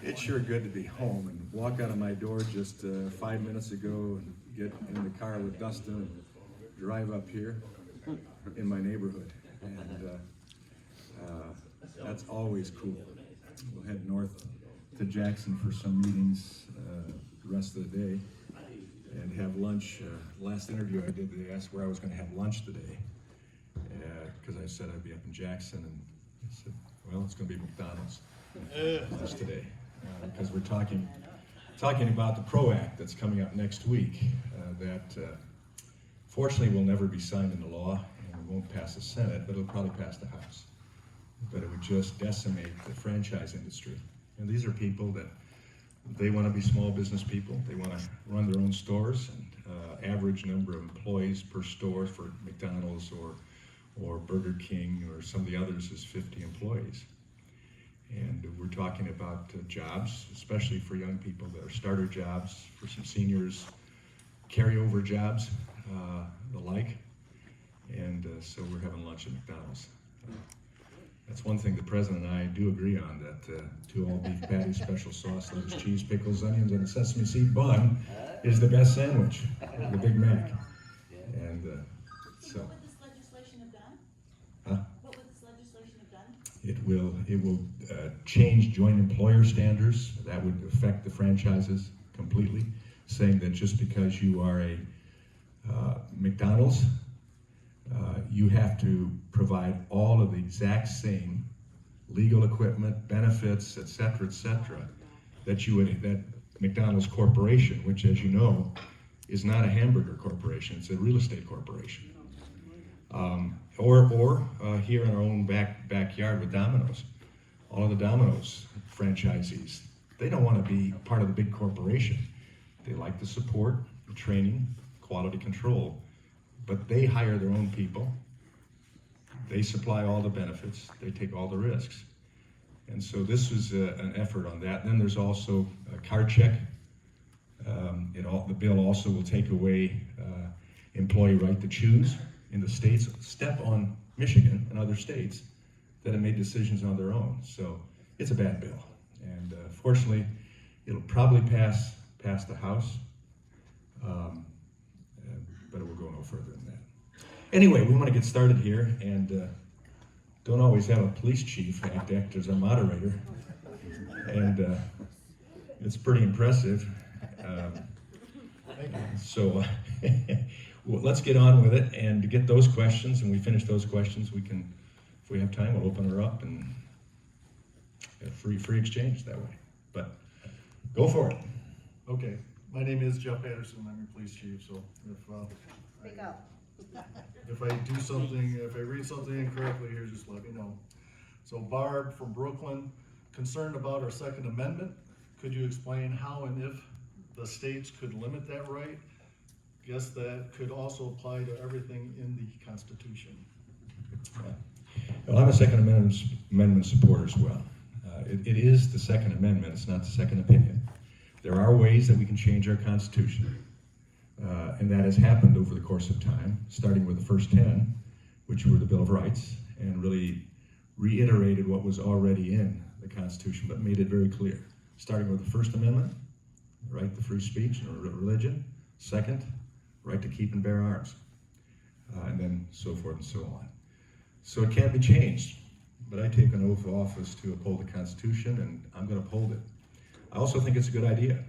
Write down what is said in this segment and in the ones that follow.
It's sure good to be home and walk out of my door just 5 minutes ago and get in the car with Dustin and drive up here in my neighborhood. And that's always cool. We'll head north to Jackson for some meetings the rest of the day and have lunch. Last interview I did, they asked where I was going to have lunch today because I said I'd be up in Jackson, and I said, well, it's going to be McDonald's just today. Because we're talking about the PRO Act that's coming up next week that fortunately will never be signed into law and it won't pass the Senate, but it'll probably pass the House. But it would just decimate the franchise industry. And these are people that they want to be small business people. They want to run their own stores, and average number of employees per store for McDonald's or Burger King or some of the others is 50 employees. And we're talking about jobs, especially for young people that are starter jobs, for some seniors, carryover jobs, the like. And so we're having lunch at McDonald's. That's one thing the president and I do agree on, that 2 all-beef patties, special sauce, lettuce, cheese, pickles, onions, and a sesame seed bun is the best sandwich, the Big Mac. And so. What would this legislation have done? Huh? What would this legislation have done? It will change joint employer standards. That would affect the franchises completely, saying that just because you are a McDonald's, you have to provide all of the exact same legal equipment, benefits, et cetera, that McDonald's Corporation, which, as you know, is not a hamburger corporation, it's a real estate corporation. Or here in our own backyard with Domino's, all of the Domino's franchisees, they don't want to be part of the big corporation. They like the support, the training, quality control, but they hire their own people. They supply all the benefits. They take all the risks. And so this was an effort on that. And then there's also a card check. The bill also will take away employee right to choose in the states, step on Michigan and other states that have made decisions on their own. So it's a bad bill. And fortunately, it'll probably pass the House, but it will go no further than that. Anyway, we want to get started here, and don't always have a police chief act as our moderator, and it's pretty impressive. So well, let's get on with it and get those questions, and we finish those questions. We can, if we have time, we'll open her up and get free exchange that way. But go for it. Okay, my name is Jeff Paterson. I'm your police chief. So if I do something, if I read something incorrectly here, just let me know. So Barb from Brooklyn, concerned about our Second Amendment. Could you explain how and if the states could limit that right? Guess that could also apply to everything in the Constitution. Well, I'm a Second Amendment supporter as well. It is the Second Amendment, it's not the second opinion. There are ways that we can change our Constitution, and that has happened over the course of time, starting with the first 10, which were the Bill of Rights, and really reiterated what was already in the Constitution, but made it very clear. Starting with the First Amendment, right to free speech and religion. Second, right to keep and bear arms, and then so forth and so on. So it can't be changed, but I take an oath of office to uphold the Constitution, and I'm going to uphold it. I also think it's a good idea.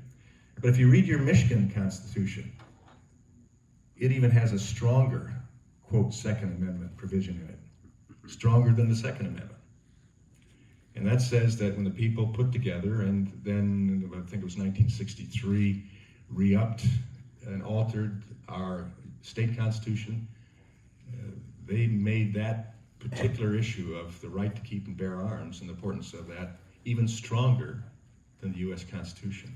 But if you read your Michigan Constitution, it even has a stronger, quote, Second Amendment provision in it, stronger than the Second Amendment. And that says that when the people put together, and then I think it was 1963, re-upped and altered our state constitution, they made that particular issue of the right to keep and bear arms and the importance of that even stronger than the U.S. Constitution.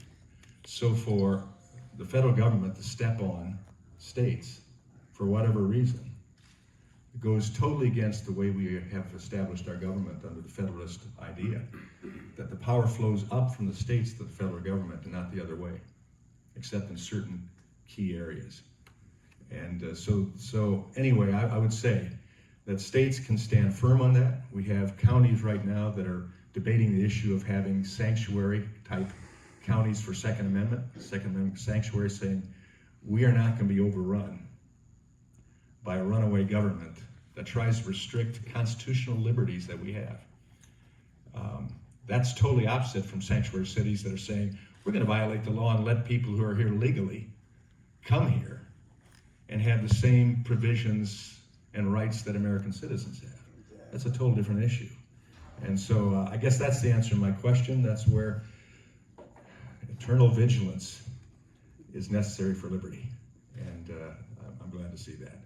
So for the federal government to step on states for whatever reason, it goes totally against the way we have established our government under the Federalist idea, that the power flows up from the states to the federal government and not the other way, except in certain key areas. And so anyway, I would say that states can stand firm on that. We have counties right now that are debating the issue of having sanctuary type counties for Second Amendment sanctuary, saying we are not going to be overrun by a runaway government that tries to restrict constitutional liberties that we have. That's totally opposite from sanctuary cities that are saying we're going to violate the law and let people who are here legally come here and have the same provisions and rights that American citizens have. That's a total different issue. And so I guess that's the answer to my question. That's where eternal vigilance is necessary for liberty. And I'm glad to see that.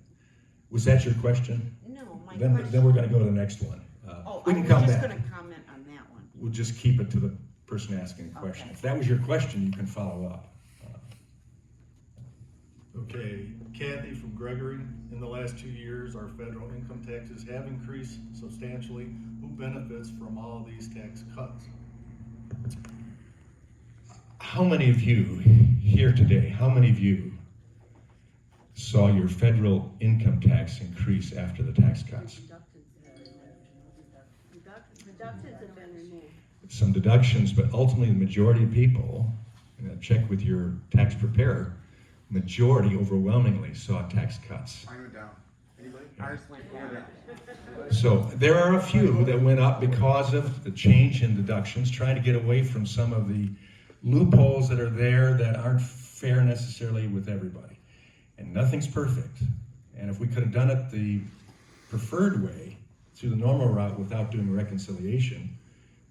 Was that your question? No, my Then question. we're going to go to the next one. Oh, We I can was come just back. gonna comment on that one. We'll just keep it to the person asking the question. Okay. If that was your question, you can follow up. Okay, Kathy from Gregory, in the last 2 years, our federal income taxes have increased substantially. Who benefits from all of these tax cuts? How many of you here today, how many of you saw your federal income tax increase after the tax cuts? Deductions have been removed. Some deductions, but ultimately the majority of people, and I check with your tax preparer, majority overwhelmingly saw tax cuts. I went down. Anybody? Ours went down. So there are a few that went up because of the change in deductions, trying to get away from some of the loopholes that are there that aren't fair necessarily with everybody. And nothing's perfect. And if we could have done it the preferred way, through the normal route without doing reconciliation,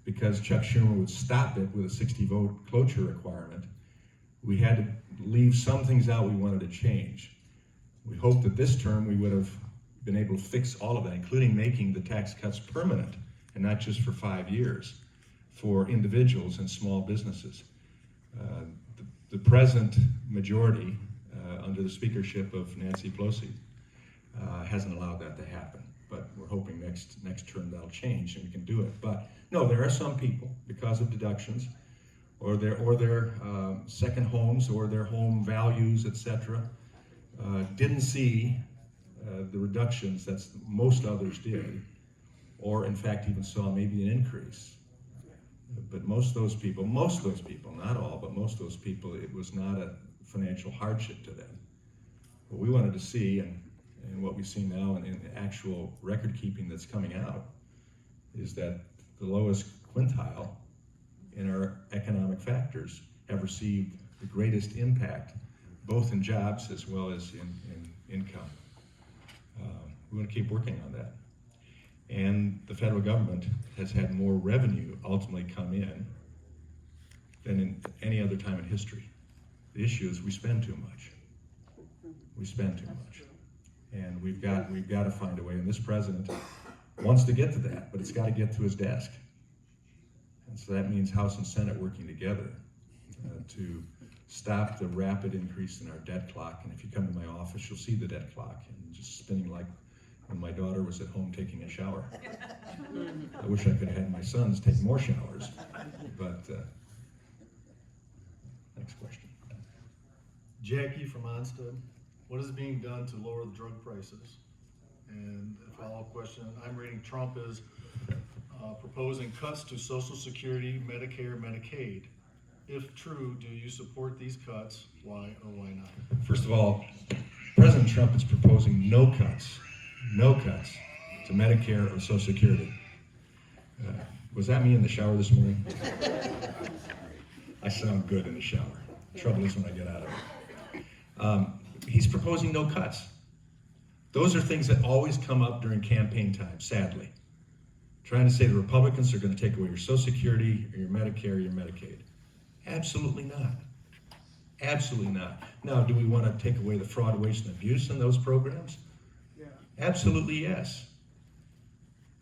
because Chuck Schumer would stop it with a 60-vote cloture requirement, we had to leave some things out we wanted to change. We hope that this term we would have been able to fix all of that, including making the tax cuts permanent and not just for 5 years for individuals and small businesses. The present majority, under the speakership of Nancy Pelosi, hasn't allowed that to happen. But we're hoping next term that'll change and we can do it. But no, there are some people, because of deductions, or their second homes, or their home values, etc., didn't see the reductions that most others did, or in fact even saw maybe an increase. But most of those people, not all, but most of those people, it was not a financial hardship to them. What we wanted to see, and what we see now in the actual record keeping that's coming out, is that the lowest quintile in our economic factors have received the greatest impact, both in jobs as well as in income. We want to keep working on that. And the federal government has had more revenue ultimately come in than in any other time in history. The issue is we spend too much. We spend too much. And we've got to find a way, and this president wants to get to that, but it's got to get to his desk. And so that means House and Senate working together to stop the rapid increase in our debt clock. And if you come to my office, you'll see the debt clock and just spinning like when my daughter was at home taking a shower. I wish I could have had my sons take more showers, but next question. Jackie from Onstead, what is being done to lower the drug prices? And a follow-up question, I'm reading Trump is proposing cuts to Social Security, Medicare, Medicaid. If true, do you support these cuts? Why or why not? First of all, President Trump is proposing no cuts to Medicare or Social Security. Was that me in the shower this morning? I sound good in the shower. Trouble is when I get out of it. He's proposing no cuts. Those are things that always come up during campaign time, sadly. Trying to say the Republicans are going to take away your Social Security or your Medicare or your Medicaid. Absolutely not. Absolutely not. Now, do we want to take away the fraud, waste, and abuse in those programs? Yeah. Absolutely yes.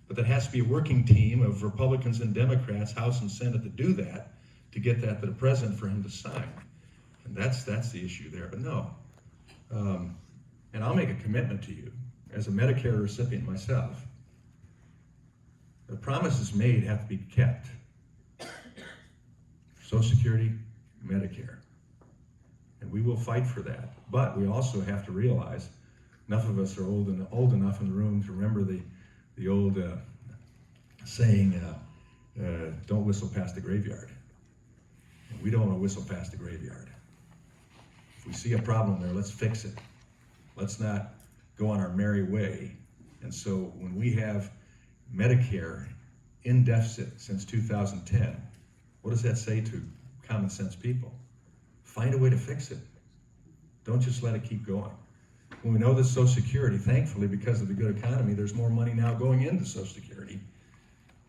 But there has to be a working team of Republicans and Democrats, House and Senate, to do that, to get that to the president for him to sign. And that's the issue there. But no. And I'll make a commitment to you, as a Medicare recipient myself, the promises made have to be kept. Social Security, Medicare. And we will fight for that. But we also have to realize, enough of us are old enough in the room to remember the old saying, don't whistle past the graveyard. And we don't want to whistle past the graveyard. If we see a problem there, let's fix it. Let's not go on our merry way. And so when we have Medicare in deficit since 2010, what does that say to common sense people? Find a way to fix it. Don't just let it keep going. When we know that Social Security, thankfully, because of the good economy, there's more money now going into Social Security.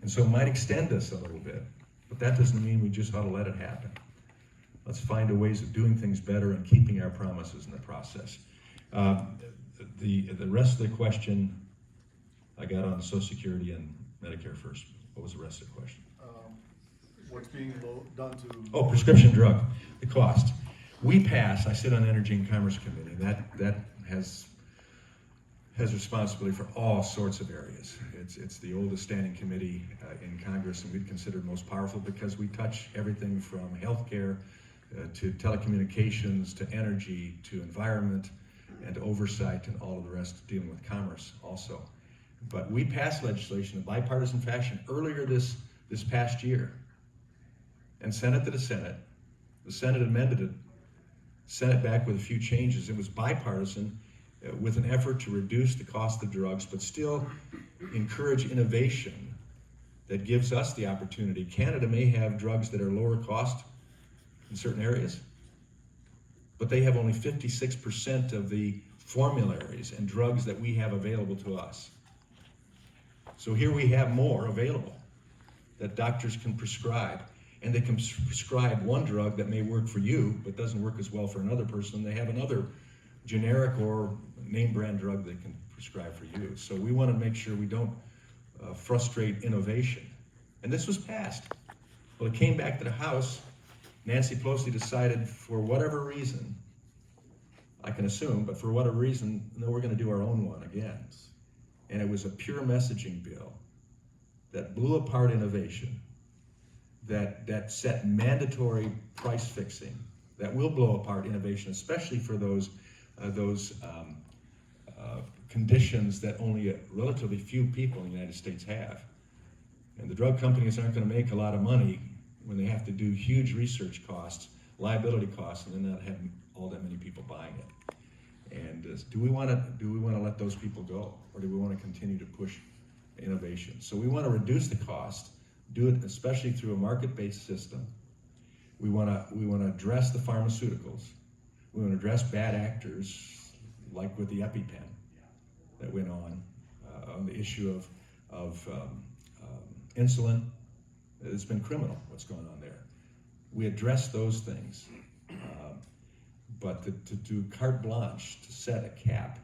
And so it might extend us a little bit, but that doesn't mean we just ought to let it happen. Let's find a ways of doing things better and keeping our promises in the process. The rest of the question I got on Social Security and Medicare first. What was the rest of the question? What's being done to? Oh, prescription drug, the cost. We pass, I sit on Energy and Commerce Committee, that has responsibility for all sorts of areas. It's the oldest standing committee in Congress, and we'd consider it most powerful because we touch everything from healthcare to telecommunications, to energy, to environment, and to oversight, and all of the rest dealing with commerce also. But we passed legislation in bipartisan fashion earlier this past year and sent it to the Senate. The Senate amended it, sent it back with a few changes. It was bipartisan with an effort to reduce the cost of drugs, but still encourage innovation that gives us the opportunity. Canada may have drugs that are lower cost in certain areas, but they have only 56% of the formularies and drugs that we have available to us. So here we have more available that doctors can prescribe, and they can prescribe one drug that may work for you, but doesn't work as well for another person. They have another generic or name brand drug they can prescribe for you. So we want to make sure we don't frustrate innovation. And this was passed. Well, it came back to the House. Nancy Pelosi decided, for whatever reason, I can assume, but for whatever reason, no, we're going to do our own one again. And it was a pure messaging bill that blew apart innovation, that set mandatory price fixing, that will blow apart innovation, especially for those conditions that only relatively few people in the United States have. And the drug companies aren't going to make a lot of money when they have to do huge research costs, liability costs, and then not have all that many people buying it. And do we want to let those people go, or do we want to continue to push innovation? So we want to reduce the cost, do it especially through a market-based system. We want to address the pharmaceuticals. We want to address bad actors, like with the EpiPen that went on the issue of insulin. It's been criminal what's going on there. We address those things, but to do carte blanche, to set a cap,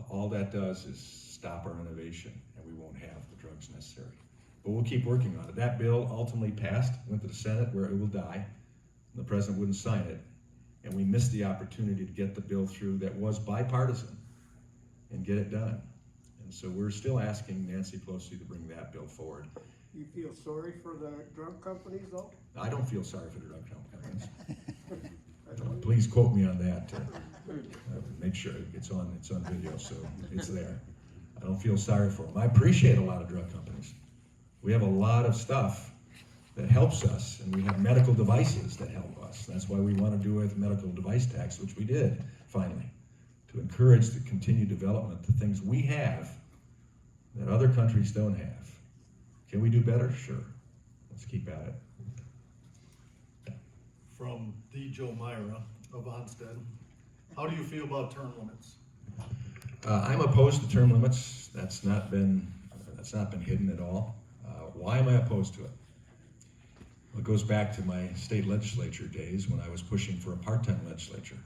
all that does is stop our innovation, and we won't have the drugs necessary. But we'll keep working on it. That bill ultimately passed, went to the Senate where it will die. The president wouldn't sign it, and we missed the opportunity to get the bill through that was bipartisan and get it done. And so we're still asking Nancy Pelosi to bring that bill forward. You feel sorry for the drug companies, though? I don't feel sorry for the drug companies. Please quote me on that. Make sure it's on video, so it's there. I don't feel sorry for them. I appreciate a lot of drug companies. We have a lot of stuff that helps us, and we have medical devices that help us. That's why we want to do a medical device tax, which we did finally, to encourage the continued development of things we have that other countries don't have. Can we do better? Sure. Let's keep at it. From the Joe Myra of Onstead, how do you feel about term limits? I'm opposed to term limits. That's not been hidden at all. Why am I opposed to it? Well, it goes back to my state legislature days when I was pushing for a part-time legislature.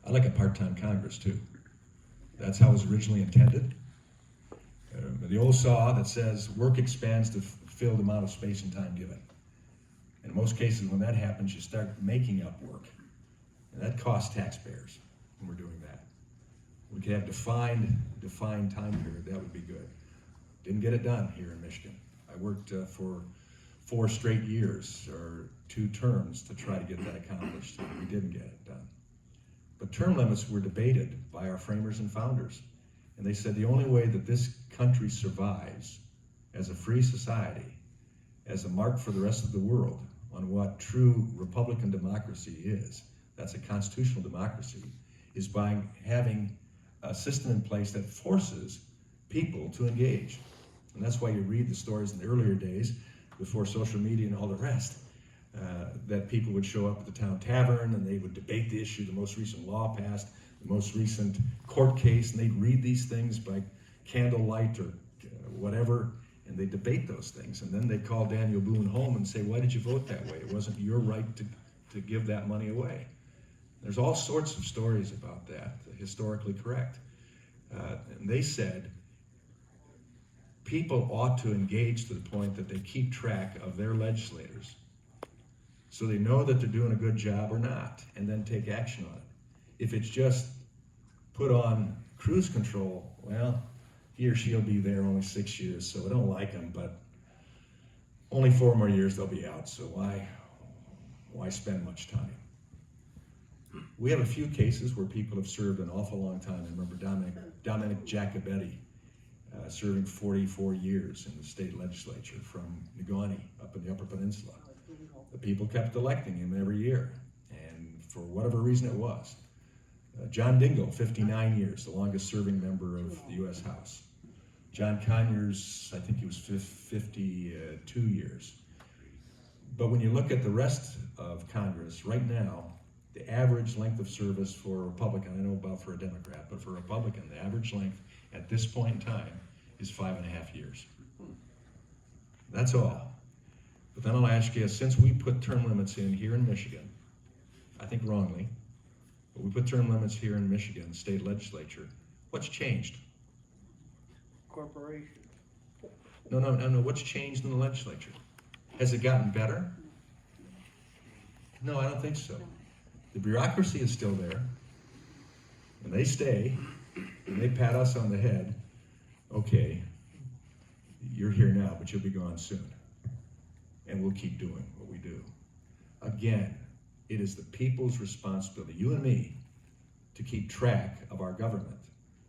I like a part-time Congress too. That's how it was originally intended. The old saw that says work expands to fill the amount of space and time given. In most cases, when that happens, you start making up work. And that costs taxpayers when we're doing that. We could have defined time period, that would be good. Didn't get it done here in Michigan. I worked for 4 straight years or 2 terms to try to get that accomplished, and we didn't get it done. But term limits were debated by our framers and founders. And they said the only way that this country survives as a free society as a mark for the rest of the world on what true Republican democracy is, that's a constitutional democracy, is by having a system in place that forces people to engage. And that's why you read the stories in the earlier days, before social media and all the rest, that people would show up at the town tavern and they would debate the issue, the most recent law passed, the most recent court case, and they'd read these things by candlelight or whatever, and they debate those things. And then they call Daniel Boone home and say, why did you vote that way? It wasn't your right to give that money away. There's all sorts of stories about that, historically correct. And they said, people ought to engage to the point that they keep track of their legislators so they know that they're doing a good job or not, and then take action on it. If it's just put on cruise control, well, he or she'll be there only 6 years, so I don't like them, but only 4 more years they'll be out, so why spend much time? We have a few cases where people have served an awful long time. I remember Dominic Jacobetti serving 44 years in the state legislature from Negaunee up in the Upper Peninsula. The people kept electing him every year, and for whatever reason it was. John Dingell, 59 years, the longest serving member of the U.S. House. John Conyers, I think he was 52 years. But when you look at the rest of Congress, right now, the average length of service for a Republican, I know about for a Democrat, but for a Republican, the average length at this point in time is 5.5 years. That's all. But then I'll ask you, since we put term limits in here in Michigan, I think wrongly, but we put term limits here in Michigan, state legislature, what's changed? Corporation. No, what's changed in the legislature? Has it gotten better? No, I don't think so. The bureaucracy is still there, and they stay, and they pat us on the head. Okay, you're here now, but you'll be gone soon. And we'll keep doing what we do. Again, it is the people's responsibility, you and me, to keep track of our government.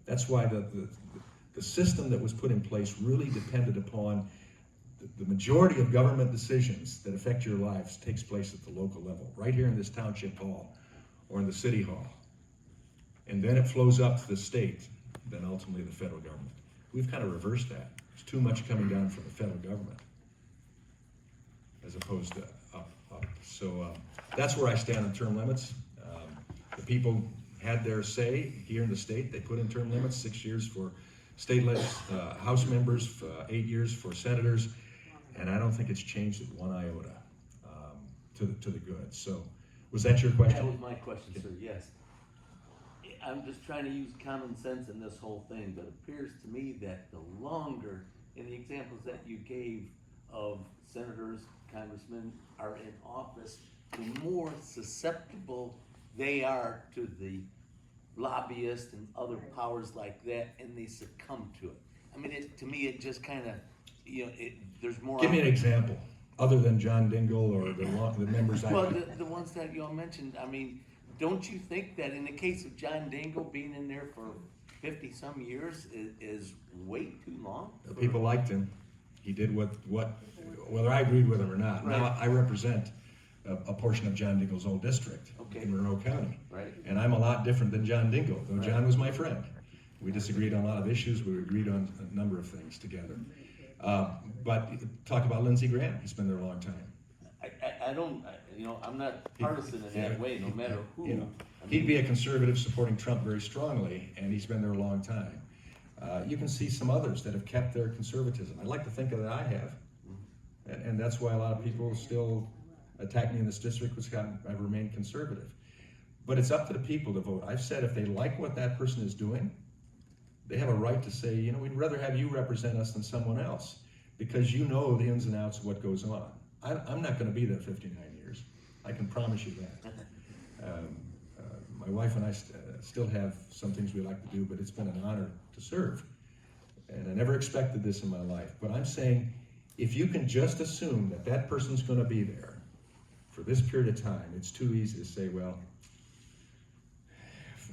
That's why the system that was put in place really depended upon the majority of government decisions that affect your lives takes place at the local level, right here in this township hall or in the city hall. And then it flows up to the state, then ultimately the federal government. We've kind of reversed that. There's too much coming down from the federal government as opposed to up. So that's where I stand on term limits. The people had their say here in the state. They put in term limits, 6 years for state House members, 8 years for senators, and I don't think it's changed it one iota to the good. So, was that your question? That was my question, sir, yes. I'm just trying to use common sense in this whole thing, but it appears to me that the longer, in the examples that you gave of senators, congressmen are in office, the more susceptible they are to the lobbyists and other powers like that, and they succumb to it. I mean, to me, it just kind of, there's more. Give me an example, other than John Dingell or the members. Well, the ones that you all mentioned, I mean, don't you think that in the case of John Dingell being in there for 50-some years is way too long? The people liked him. He did what whether I agreed with him or not. Right. Now, I represent a portion of John Dingell's old district Okay. in Monroe County. Right. And I'm a lot different than John Dingell, though Right. John was my friend. We disagreed on a lot of issues. We agreed on a number of things together. But talk about Lindsey Graham. He's been there a long time. I don't, I'm not partisan in that way, no matter who. You know, I he'd mean, be a conservative supporting Trump very strongly, and he's been there a long time. You can see some others that have kept their conservatism. I'd like to think that I have. And that's why a lot of people still attack me in this district, which I've remained conservative. But it's up to the people to vote. I've said if they like what that person is doing, they have a right to say, we'd rather have you represent us than someone else, because you know the ins and outs of what goes on. I'm not going to be there 59 years. I can promise you that. My wife and I still have some things we like to do, but it's been an honor to serve. And I never expected this in my life. But I'm saying, if you can just assume that that person's going to be there for this period of time, it's too easy to say, well,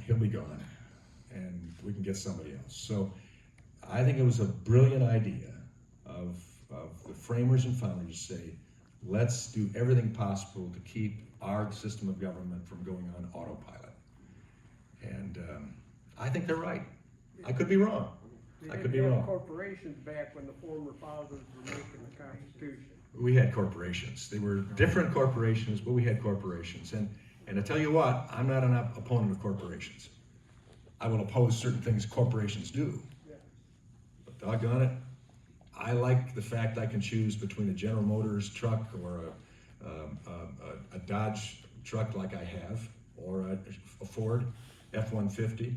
he'll be gone, and we can get somebody else. So I think it was a brilliant idea of of the framers and founders say, let's do everything possible to keep our system of government from going on autopilot. And I think they're right. I could be wrong. They I could be didn't have wrong. corporations back when the former fathers were making the Constitution. We had corporations. They were different corporations, but we had corporations. And I tell you what, I'm not an opponent of corporations. I will oppose certain things corporations do. Yeah. But doggone it, I like the fact I can choose between a General Motors truck or a Dodge truck like I have, or a Ford F-150.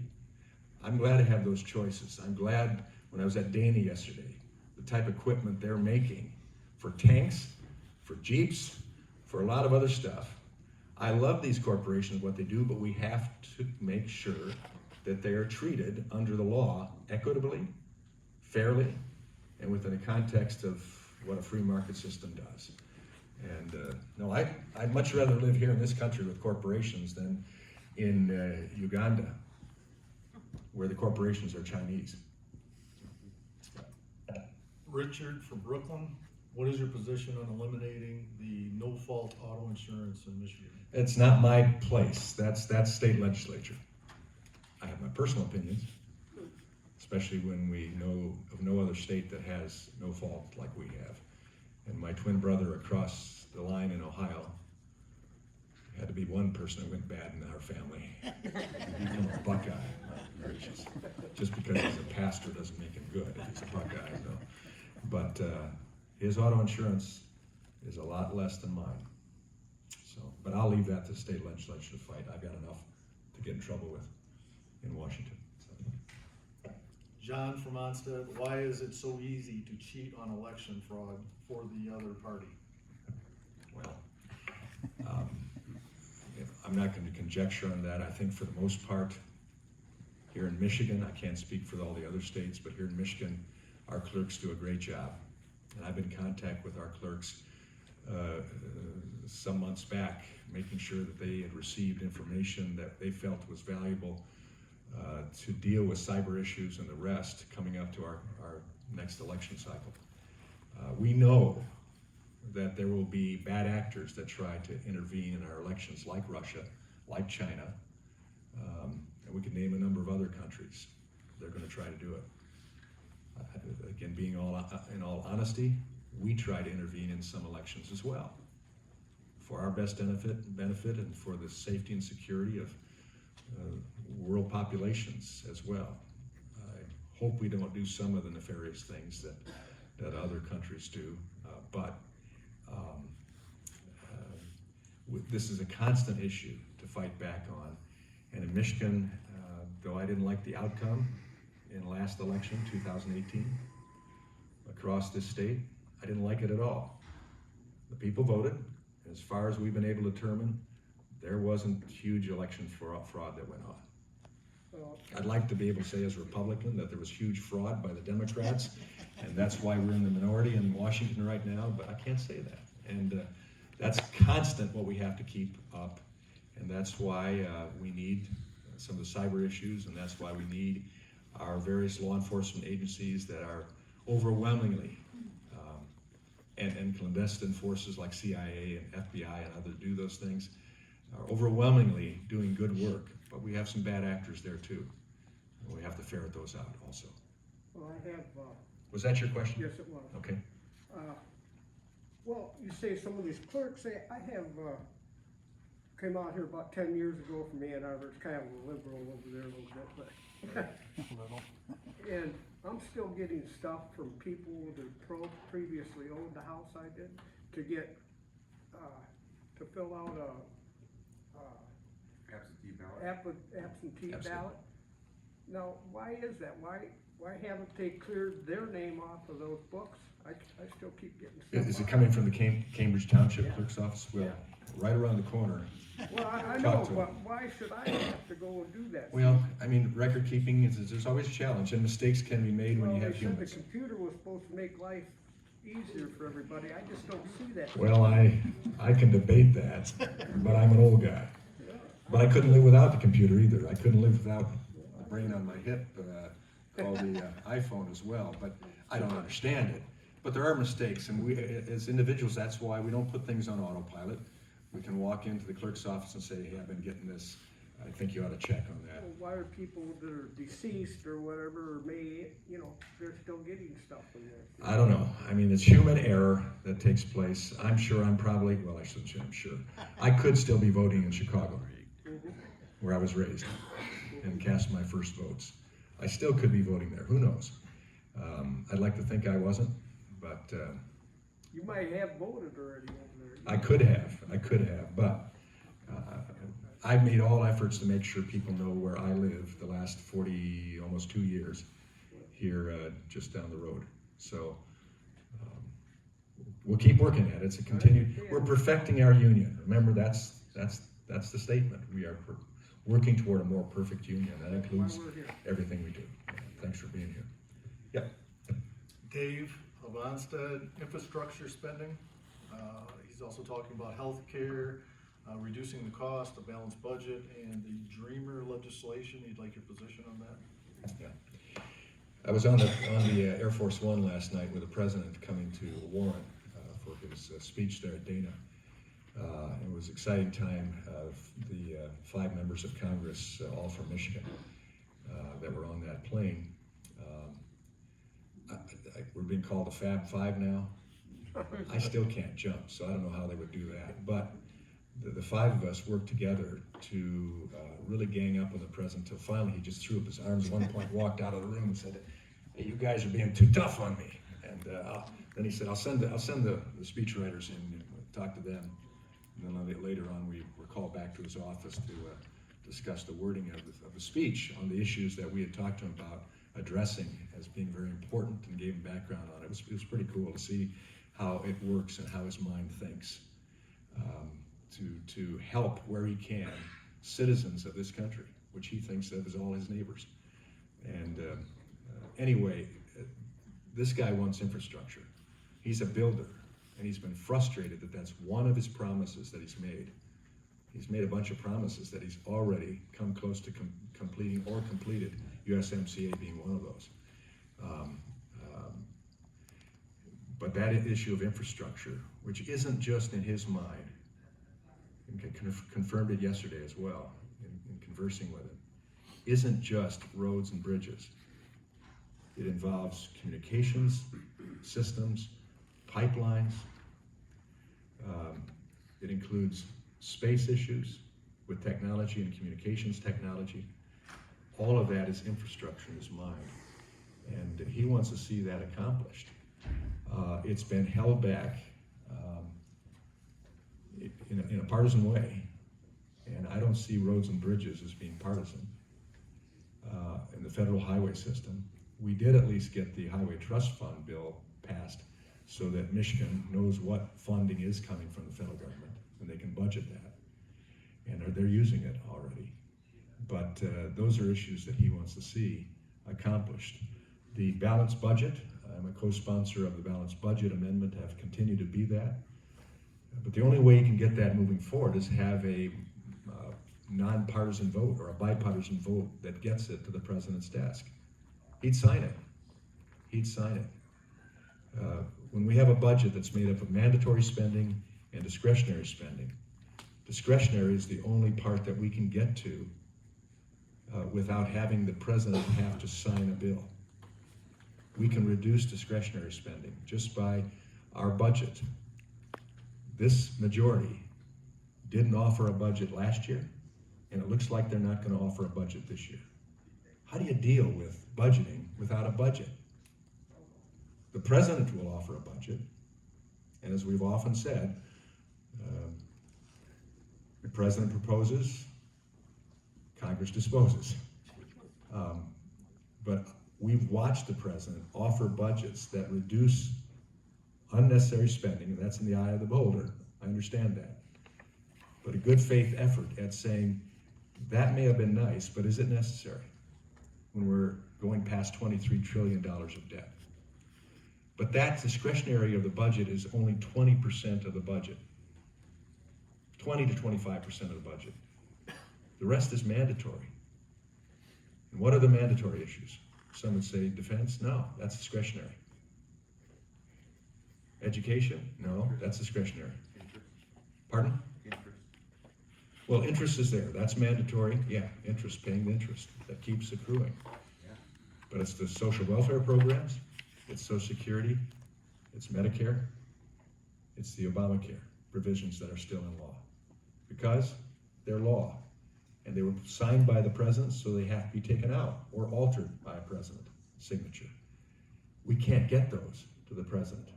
I'm glad to have those choices. I'm glad when I was at Danny yesterday, the type of equipment they're making for tanks, for Jeeps, for a lot of other stuff. I love these corporations, what they do, but we have to make sure that they are treated under the law equitably, fairly, and within a context of what a free market system does. And no, I'd much rather live here in this country with corporations than in Uganda, where the corporations are Chinese. Richard from Brooklyn, what is your position on eliminating the no-fault auto insurance in Michigan? It's not my place. That's state legislature. I have my personal opinions, especially when we know of no other state that has no fault like we have. And my twin brother across the line in Ohio, had to be one person that went bad in our family. He became a Buckeye. My gracious. Just because he's a pastor doesn't make him good if he's a Buckeye, no. But his auto insurance is a lot less than mine. So, but I'll leave that to the state legislature to fight. I've got enough to get in trouble with in Washington. So. John from Onstead, why is it so easy to cheat on election fraud for the other party? Well, I'm not going to conjecture on that. I think for the most part, here in Michigan, I can't speak for all the other states, but here in Michigan, our clerks do a great job. And I've been in contact with our clerks some months back, making sure that they had received information that they felt was valuable to deal with cyber issues and the rest coming up to our next election cycle. We know that there will be bad actors that try to intervene in our elections, like Russia, like China, and we can name a number of other countries. They're going to try to do it. Again, being in all honesty, we try to intervene in some elections as well, for our best benefit and for the safety and security of world populations as well. I hope we don't do some of the nefarious things that other countries do, but this is a constant issue to fight back on. And in Michigan, though I didn't like the outcome in last election, 2018, across this state, I didn't like it at all. The people voted. As far as we've been able to determine, there wasn't huge election fraud that went on. Well, I'd like to be able to say as a Republican that there was huge fraud by the Democrats, and that's why we're in the minority in Washington right now, but I can't say that. And that's constant what we have to keep up, and that's why we need some of the cyber issues, and that's why we need our various law enforcement agencies that are overwhelmingly, and clandestine forces like CIA and FBI and others do those things, are overwhelmingly doing good work, but we have some bad actors there too. And we have to ferret those out also. well, I have, Was that your question? yes, it was. Okay. Well, you say some of these clerks say, I have, came out here about 10 years ago from Ann Arbor. It's kind of a liberal over there a little bit, but. And I'm still getting stuff from people that previously owned the house I did, to get, to fill out Absentee ballot. absentee Absolutely. ballot. Now, why is that? Why haven't they cleared their name off of those books? I still keep getting stuff. Is it on coming from the Cambridge Township Yeah. Clerk's Office? Well, Yeah. right around the corner. Well, I Talk know, to 'em. but why should I have to go and do that? Well, I mean, record keeping there's always a challenge, and mistakes can be made when Well, you have they said the humans. computer was supposed to make life easier for everybody. I just don't see that. Well, I can debate that, but I'm an old guy. But I couldn't live without the computer either. I couldn't live without the brain on my hip, called the iPhone as well. But I don't understand it. But there are mistakes, and we, as individuals, that's why we don't put things on autopilot. We can walk into the clerk's office and say, hey, I've been getting this, I think you ought to check on that. Well, why are people that are deceased or whatever, or may, you know, they're still getting stuff from there? I don't know. I mean, it's human error that takes place. I'm sure I'm probably, well, I shouldn't say I'm sure. I could still be voting in Chicago, where I was raised, and cast my first votes. I still could be voting there. Who knows? I'd like to think I wasn't, but You might have voted already over there. I could have, but I've made all efforts to make sure people know where I live the last 40, almost 2 years here just down the road. So we'll keep working at it. It's a continued, we're perfecting our union. Remember, that's the statement. We are working toward a more perfect union. That includes everything we do. Thanks for being here. Yep. Dave of Onstead, infrastructure spending. He's also talking about healthcare, reducing the cost, a balanced budget, and the Dreamer legislation. He'd like your position on that? Yeah. I was on the Air Force One last night with the president coming to Warren for his speech there at Dana. It was an exciting time. The 5 members of Congress, all from Michigan, that were on that plane. We're being called the Fab Five now. I still can't jump, so I don't know how they would do that. But the 5 of us worked together to really gang up on the president until finally he just threw up his arms at one point, walked out of the room and said, hey, you guys are being too tough on me. And then he said, I'll send the speech writers in and talk to them. And then later on, we were called back to his office to discuss the wording of the speech on the issues that we had talked to him about addressing as being very important, and gave him background on it. It was pretty cool to see how it works and how his mind thinks to help where he can citizens of this country, which he thinks of as all his neighbors. And anyway, this guy wants infrastructure. He's a builder, and he's been frustrated that that's one of his promises that he's made. He's made a bunch of promises that he's already come close to completing or completed, USMCA being one of those. But that issue of infrastructure, which isn't just in his mind, and confirmed it yesterday as well in conversing with him, isn't just roads and bridges. It involves communications, systems, pipelines. It includes space issues with technology and communications technology. All of that is infrastructure in his mind, and he wants to see that accomplished. It's been held back in a partisan way, and I don't see roads and bridges as being partisan. In the federal highway system, we did at least get the Highway Trust Fund bill passed so that Michigan knows what funding is coming from the federal government, and they can budget that, and they're using it already. But those are issues that he wants to see accomplished. The balanced budget, I'm a co-sponsor of the balanced budget amendment, have continued to be that. But the only way you can get that moving forward is have a nonpartisan vote or a bipartisan vote that gets it to the president's desk. He'd sign it. He'd sign it. When we have a budget that's made up of mandatory spending and discretionary spending, discretionary is the only part that we can get to without having the president have to sign a bill. We can reduce discretionary spending just by our budget. This majority didn't offer a budget last year, and it looks like they're not going to offer a budget this year. How do you deal with budgeting without a budget? The president will offer a budget, and as we've often said, the president proposes, Congress disposes. But we've watched the president offer budgets that reduce unnecessary spending, and that's in the eye of the beholder. I understand that. But a good faith effort at saying, that may have been nice, but is it necessary when we're going past $23 trillion of debt? But that discretionary of the budget is only 20% of the budget. 20 to 25% of the budget. The rest is mandatory. And what are the mandatory issues? Some would say defense. No, that's discretionary. Education? No, that's discretionary. Interest. Pardon? Interest. Well, interest is there, that's mandatory, yeah, interest, paying the interest, that keeps accruing. Yeah. But it's the social welfare programs, it's Social Security, it's Medicare, it's the Obamacare provisions that are still in law. Because they're law, and they were signed by the president, so they have to be taken out or altered by a president signature. We can't get those to the president.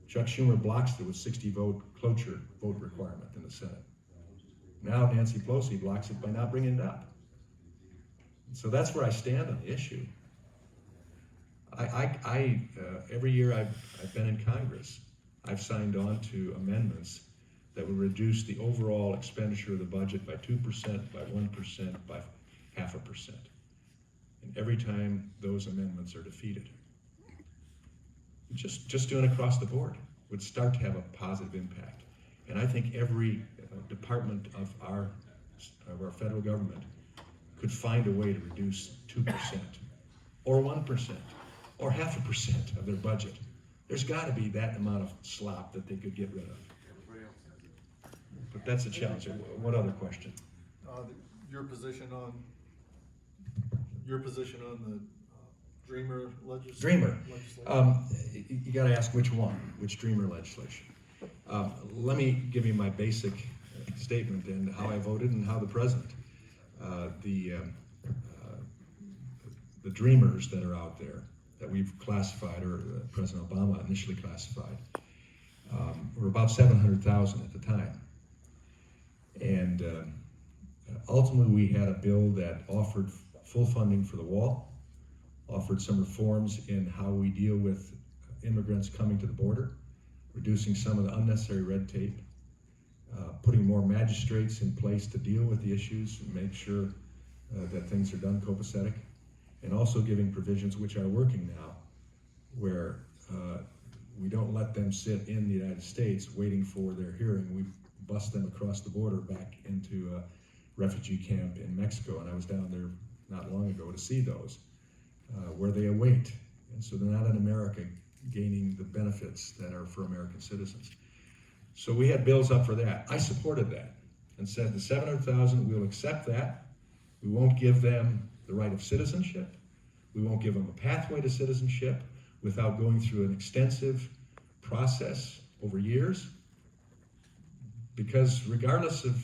Chuck Schumer blocks it with 60-vote cloture vote requirement in the Senate. Now Nancy Pelosi blocks it by not bringing it up. So that's where I stand on the issue. Every year I've been in Congress, I've signed on to amendments that would reduce the overall expenditure of the budget by 2%, by 1%, by 0.5%. And every time those amendments are defeated, just doing across the board would start to have a positive impact. And I think every department of our federal government could find a way to reduce 2% or 1% or 0.5% of their budget. There's got to be that amount of slop that they could get rid of. Everybody else has it. But that's a challenge. What other question? Your position on the Dreamer legislation? Dreamer. You got to ask which one, which Dreamer legislation. Let me give you my basic statement and how I voted and how the president. The Dreamers that are out there that we've classified, or President Obama initially classified, were about 700,000 at the time. And ultimately we had a bill that offered full funding for the wall, offered some reforms in how we deal with immigrants coming to the border, reducing some of the unnecessary red tape, putting more magistrates in place to deal with the issues and make sure that things are done copacetic, and also giving provisions which are working now, where we don't let them sit in the United States waiting for their hearing. We bust them across the border back into a refugee camp in Mexico, and I was down there not long ago to see those, where they await. And so they're not in America gaining the benefits that are for American citizens. So we had bills up for that. I supported that and said the 700,000, we'll accept that. We won't give them the right of citizenship. We won't give them a pathway to citizenship without going through an extensive process over years. Because regardless of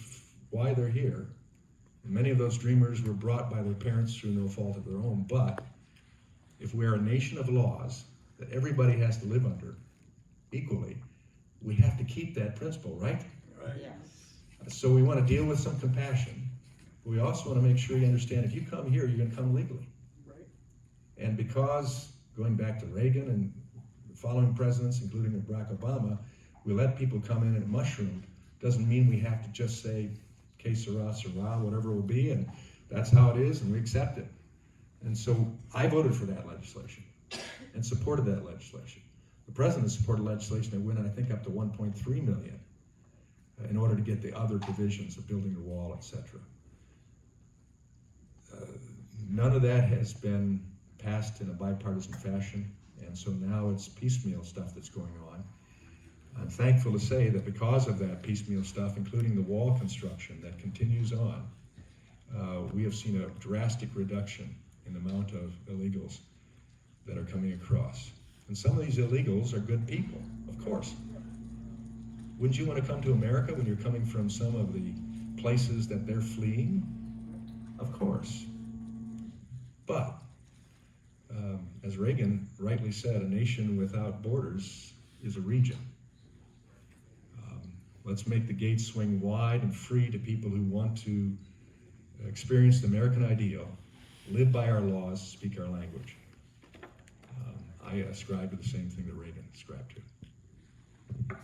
why they're here, many of those Dreamers were brought by their parents through no fault of their own. But if we're a nation of laws that everybody has to live under equally, we have to keep that principle, right? Yes. So we want to deal with some compassion. But we also want to make sure you understand if you come here, you're going to come legally. Right. And because, going back to Reagan and the following presidents, including Barack Obama, we let people come in and mushroom, doesn't mean we have to just say, que sera, sera, whatever it will be, and that's how it is, and we accept it. And so I voted for that legislation and supported that legislation. The president supported legislation that went, I think, up to 1.3 million in order to get the other provisions of building the wall, etc. None of that has been passed in a bipartisan fashion, and so now it's piecemeal stuff that's going on. I'm thankful to say that because of that piecemeal stuff, including the wall construction that continues on, we have seen a drastic reduction in the amount of illegals that are coming across. And some of these illegals are good people, of course. Wouldn't you want to come to America when you're coming from some of the places that they're fleeing? Of course. But, as Reagan rightly said, a nation without borders is a region. Let's make the gates swing wide and free to people who want to experience the American ideal, live by our laws, speak our language. I ascribe to the same thing that Reagan ascribed to.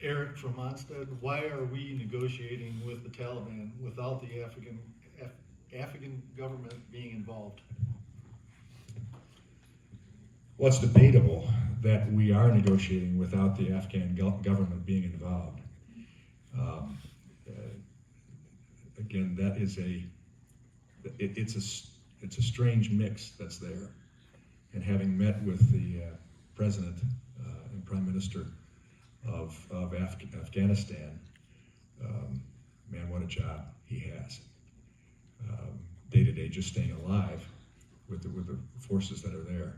Eric from Onstead, why are we negotiating with the Taliban without the Afghan government being involved? Well, it's debatable that we are negotiating without the Afghan government being involved. Again, that is it's a strange mix that's there. And having met with the president Prime Minister of Afghanistan, man, what a job he has. Day to day, just staying alive with the forces that are there.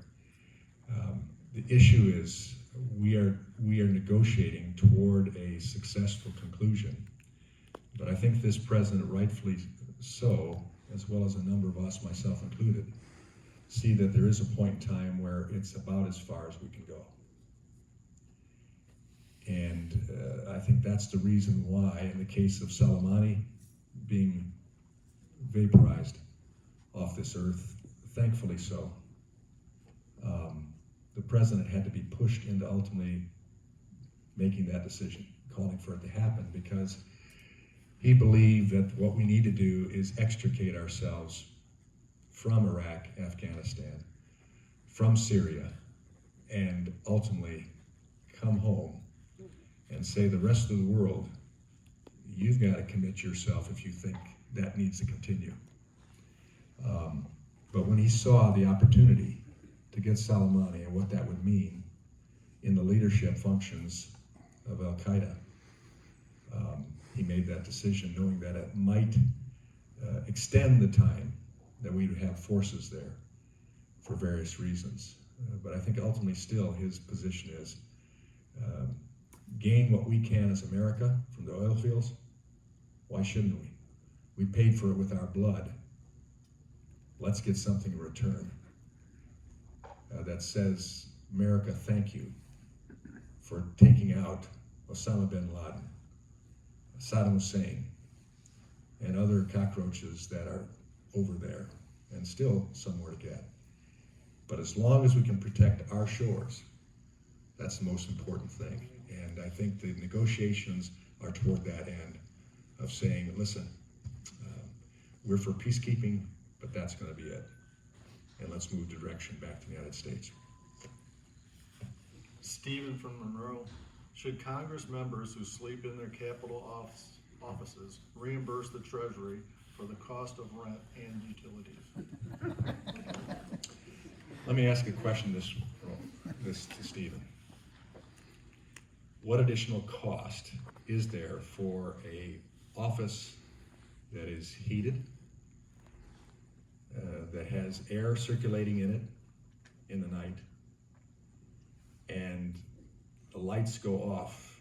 The issue is we are negotiating toward a successful conclusion, but I think this president, rightfully so, as well as a number of us, myself included, see that there is a point in time where it's about as far as we can go. And I think that's the reason why, in the case of Soleimani being vaporized off this earth, thankfully so, the president had to be pushed into ultimately making that decision, calling for it to happen, because he believed that what we need to do is extricate ourselves from Iraq, Afghanistan, from Syria, and ultimately come home and say the rest of the world, you've got to commit yourself if you think that needs to continue. But when he saw the opportunity to get Soleimani and what that would mean in the leadership functions of Al-Qaeda, he made that decision knowing that it might extend the time that we would have forces there for various reasons. But I think ultimately still his position is gain what we can as America from the oil fields. Why shouldn't we? We paid for it with our blood. Let's get something in return that says, America, thank you for taking out Osama bin Laden, Saddam Hussein, and other cockroaches that are over there, and still somewhere to get. But as long as we can protect our shores, that's the most important thing. And I think the negotiations are toward that end of saying, listen, we're for peacekeeping, but that's going to be it. And let's move the direction back to the United States. Stephen from Monroe, should Congress members who sleep in their Capitol offices reimburse the Treasury for the cost of rent and utilities? Let me ask a question this to Stephen. What additional cost is there for a office that is heated, that has air circulating in it in the night, and the lights go off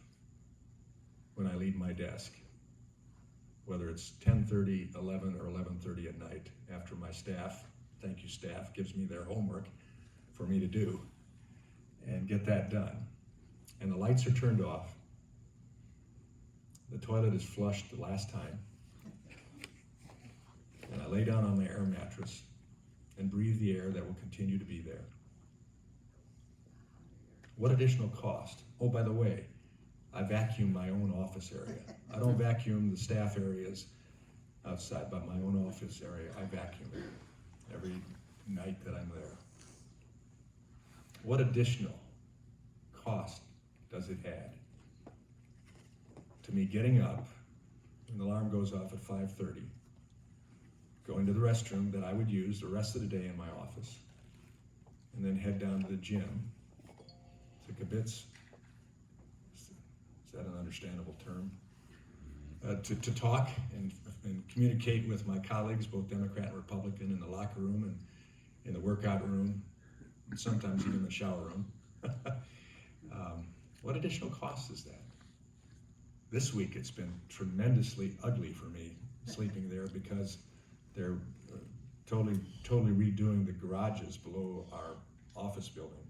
when I leave my desk, whether it's 10:30, 11, or 11:30 at night, after my staff, thank you staff, gives me their homework for me to do and get that done. And the lights are turned off. The toilet is flushed the last time. And I lay down on my air mattress and breathe the air that will continue to be there. What additional cost? Oh, by the way, I vacuum my own office area. I don't vacuum the staff areas outside, but my own office area, I vacuum every night that I'm there. What additional cost does it add to me getting up when the alarm goes off at 5:30, going to the restroom that I would use the rest of the day in my office, and then head down to the gym to kibitz? Is that an understandable term? To talk and communicate with my colleagues, both Democrat and Republican, in the locker room and in the workout room, and sometimes even the shower room. What additional cost is that? This week it's been tremendously ugly for me sleeping there because they're totally redoing the garages below our office building.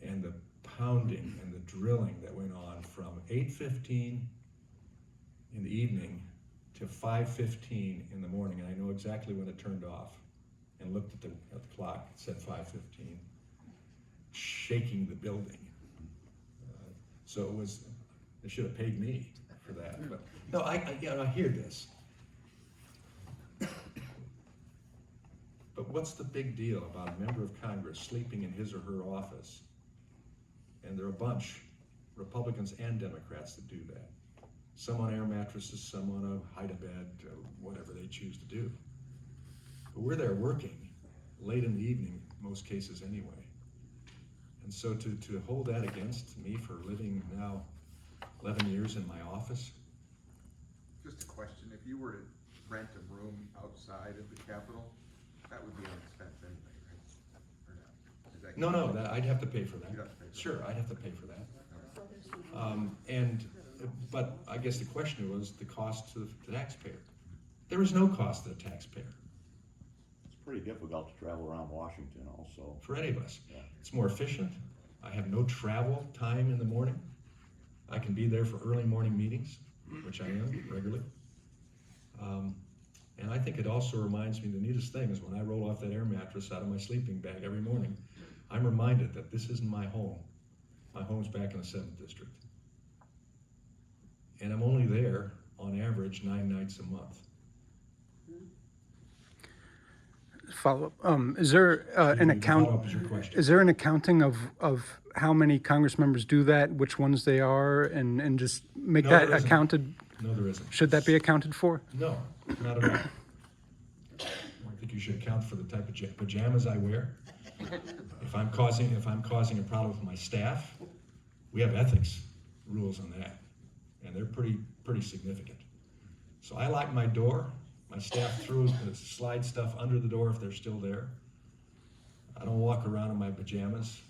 And the pounding and the drilling that went on from 8:15 in the evening to 5:15 in the morning, and I know exactly when it turned off, and looked at the clock, it said 5:15, shaking the building. So they should have paid me for that. But no, I hear this. But what's the big deal about a member of Congress sleeping in his or her office? And there are a bunch, Republicans and Democrats, that do that. Some on air mattresses, some on a hide-a-bed, whatever they choose to do. But we're there working late in the evening, most cases anyway. And so to hold that against me for living now 11 years in my office, Just a question, if you were to rent a room outside of the Capitol, that would be an expense anyway, right? Or not? Is that- no, that, I'd have to pay for that. You'd have to pay for Sure, I'd have to pay for that. Alright. But I guess the question was the cost to the taxpayer. There is no cost to the taxpayer It's pretty difficult to travel around Washington also. for any of us. Yeah. It's more efficient. I have no travel time in the morning. I can be there for early morning meetings, which I am regularly. And I think it also reminds me, the neatest thing is when I roll off that air mattress out of my sleeping bag every morning, I'm reminded that this isn't my home. My home's back in the 7th District. And I'm only there, on average, 9 nights a month. Follow up. Is there an The follow-up account? is your question. Is there an accounting of how many Congress members do that, which ones they are, and just make No, that there isn't. accounted? No, there isn't. Should that be accounted for? No, not at all. I think you should account for the type of pajamas I wear. If I'm causing a problem with my staff, we have ethics rules on that, and they're pretty significant. So I lock my door. My staff throws the slide stuff under the door if they're still there. I don't walk around in my pajamas.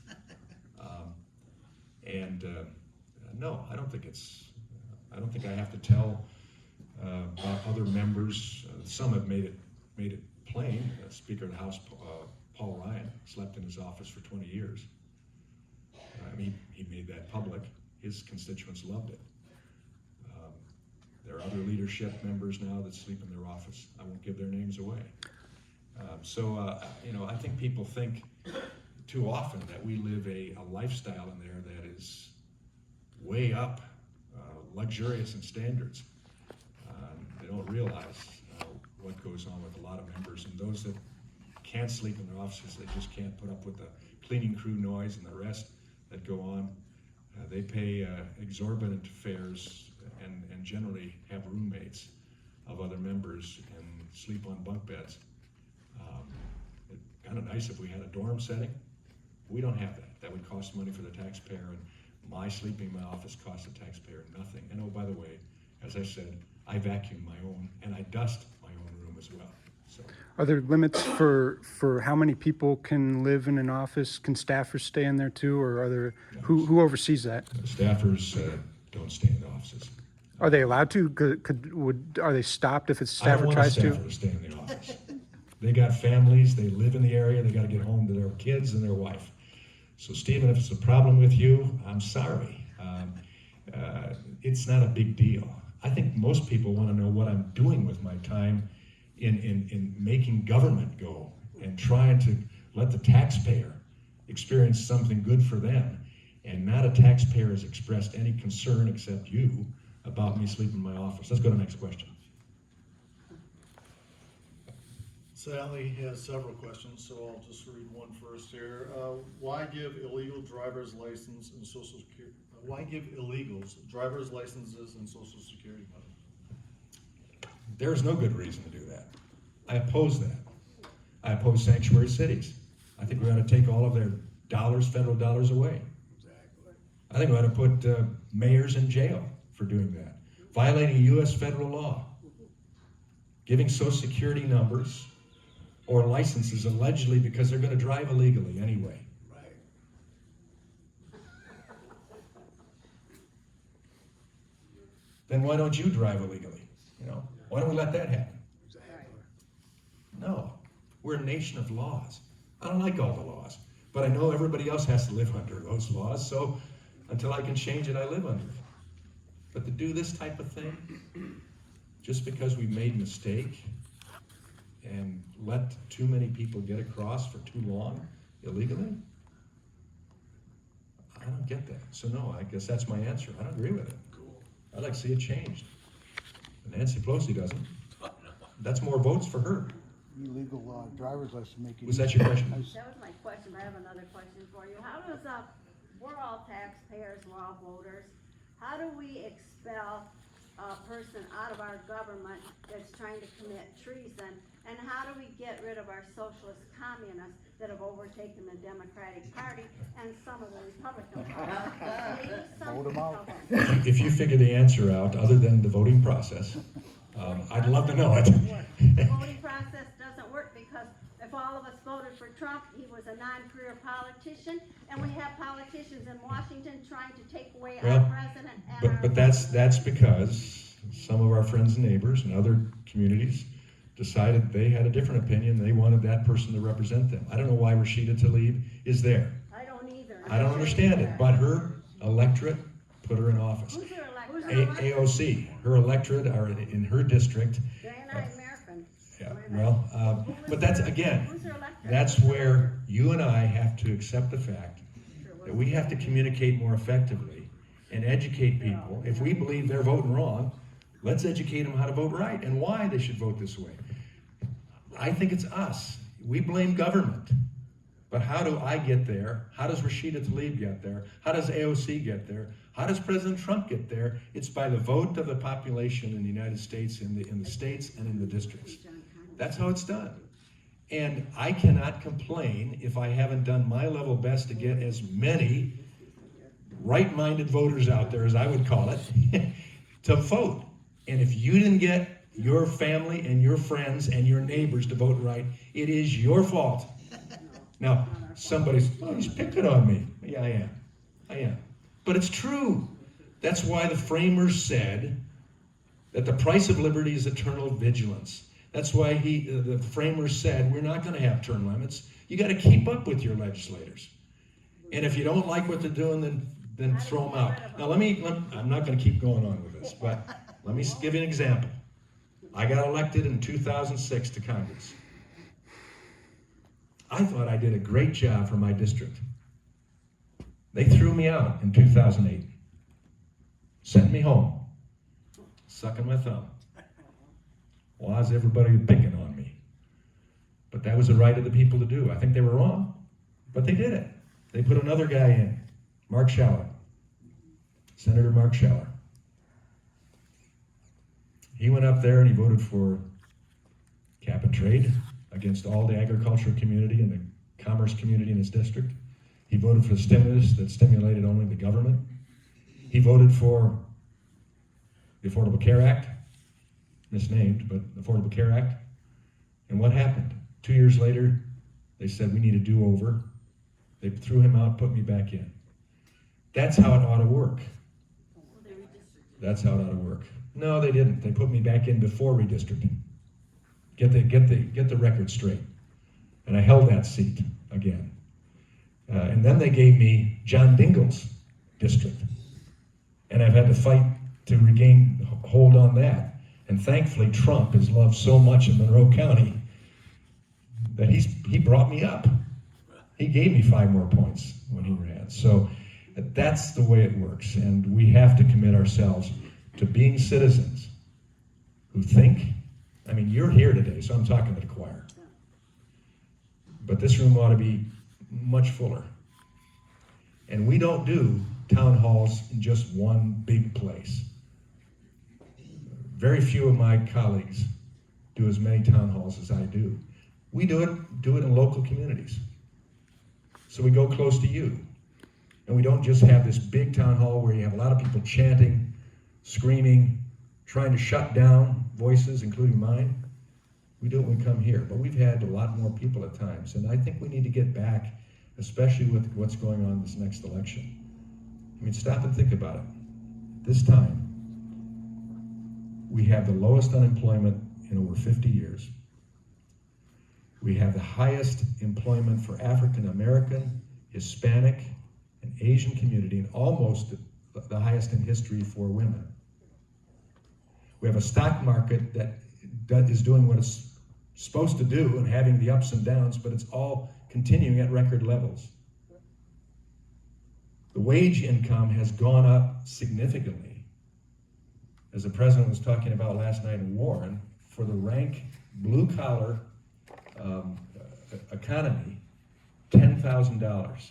No, I don't think I have to tell about other members. Some have made it plain. Speaker of the House, Paul Ryan, slept in his office for 20 years. He made that public. His constituents loved it. There are other leadership members now that sleep in their office. I won't give their names away. I think people think too often that we live a lifestyle in there that is way up, luxurious in standards. They don't realize what goes on with a lot of members, and those that can't sleep in their offices, they just can't put up with the cleaning crew noise and the rest that go on. They pay exorbitant fares and generally have roommates of other members and sleep on bunk beds. It's kind of nice if we had a dorm setting. We don't have that. That would cost money for the taxpayer, and my sleeping in my office costs the taxpayer nothing. And oh, by the way, as I said, I vacuum my own and I dust my own room as well. So Are there limits for how many people can live in an office? Can staffers stay in there too, or are there who oversees that? staffers don't stay in the offices. Are they allowed to? Are they stopped if a I don't staffer want a tries to? staffer to stay in the office. They got families, they live in the area, they gotta get home to their kids and their wife. So Stephen, if it's a problem with you, I'm sorry. It's not a big deal. I think most people wanna know what I'm doing with my time in making government go and trying to let the taxpayer experience something good for them. And not a taxpayer has expressed any concern except you about me sleeping in my office. Let's go to the next question. Sally has several questions, so I'll just read one first here. Why give illegal driver's license and social security? Why give illegals driver's licenses and social security money? There is no good reason to do that. I oppose that. I oppose sanctuary cities. I think we ought to take all of their dollars, federal dollars, away. I think we ought to put mayors in jail for doing that. Violating U.S. federal law. Giving social security numbers or licenses allegedly because they're going to drive illegally anyway. Then why don't you drive illegally? Why don't we let that happen? No, we're a nation of laws. I don't like all the laws, but I know everybody else has to live under those laws, so until I can change it, I live under it. But to do this type of thing, just because we made a mistake and let too many people get across for too long illegally, I don't get that. So no, I guess that's my answer. I don't agree with it. I'd like to see it changed. Nancy Pelosi doesn't. That's more votes for her. Illegal driver's license making. Was that your question? That was my question, but I have another question for you. How does, we're all taxpayers, we're all voters. How do we expel person out of our government that's trying to commit treason? And how do we get rid of our socialist communists that have overtaken the Democratic Party and some of the Republican Party? Maybe Vote 'em out. something. If you figure the answer out, other than the voting process, I'd love to know it. The voting process doesn't work because if all of us voted for Trump, he was a non-career politician, and we have politicians in Washington trying to take away our Well, president and our. But that's because some of our friends and neighbors and other communities decided they had a different opinion, they wanted that person to represent them. I don't know why Rashida Tlaib is there. I don't either. I don't understand it, but her electorate put her in office. Who's her electorate? AOC, her electorate are in her district. They're anti-American. Yeah, well, but that's, again, Who's her electorate? that's where you and I have to accept the fact that we have to communicate more effectively and educate people. If we believe they're voting wrong, let's educate them how to vote right and why they should vote this way. I think it's us. We blame government. But how do I get there? How does Rashida Tlaib get there? How does AOC get there? How does President Trump get there? It's by the vote of the population in the United States, in the states and in the districts. That's how it's done. And I cannot complain if I haven't done my level best to get as many right-minded voters out there, as I would call it, to vote. And if you didn't get your family and your friends and your neighbors to vote right, it is your fault. Now, somebody's, oh, he's picking on me. Yeah, I am. But it's true. That's why the framers said that the price of liberty is eternal vigilance. That's why the framers said we're not going to have term limits. You got to keep up with your legislators. And if you don't like what they're doing, then throw them out. Now, I'm not going to keep going on with this, but let me give you an example. I got elected in 2006 to Congress. I thought I did a great job for my district. They threw me out in 2008. Sent me home. Sucking my thumb. Why's everybody picking on me? But that was the right of the people to do. I think they were wrong, but they did it. They put another guy in, Mark Schauer, Senator Mark Schauer. He went up there and he voted for cap and trade against all the agricultural community and the commerce community in his district. He voted for the stimulus that stimulated only the government. He voted for the Affordable Care Act, misnamed, but the Affordable Care Act. And what happened? 2 years later, they said we need a do-over. They threw him out, put me back in. That's how it ought to work. That's how it ought to work. No, they didn't. They put me back in before redistricting. Get the record straight. And I held that seat again. And then they gave me John Dingell's district. And I've had to fight to regain hold on that. And thankfully, Trump is loved so much in Monroe County that he brought me up. He gave me 5 more points when he ran. So that's the way it works. And we have to commit ourselves to being citizens who think. I mean, you're here today, so I'm talking to the choir. But this room ought to be much fuller. And we don't do town halls in just one big place. Very few of my colleagues do as many town halls as I do. We do it in local communities. So we go close to you. And we don't just have this big town hall where you have a lot of people chanting, screaming, trying to shut down voices, including mine. We do it when we come here, but we've had a lot more people at times, and I think we need to get back, especially with what's going on this next election. I mean, stop and think about it. This time, we have the lowest unemployment in over 50 years. We have the highest employment for African American, Hispanic, and Asian community, and almost the highest in history for women. We have a stock market that is doing what it's supposed to do and having the ups and downs, but it's all continuing at record levels. The wage income has gone up significantly. As the president was talking about last night in Warren, for the rank blue-collar economy, $10,000.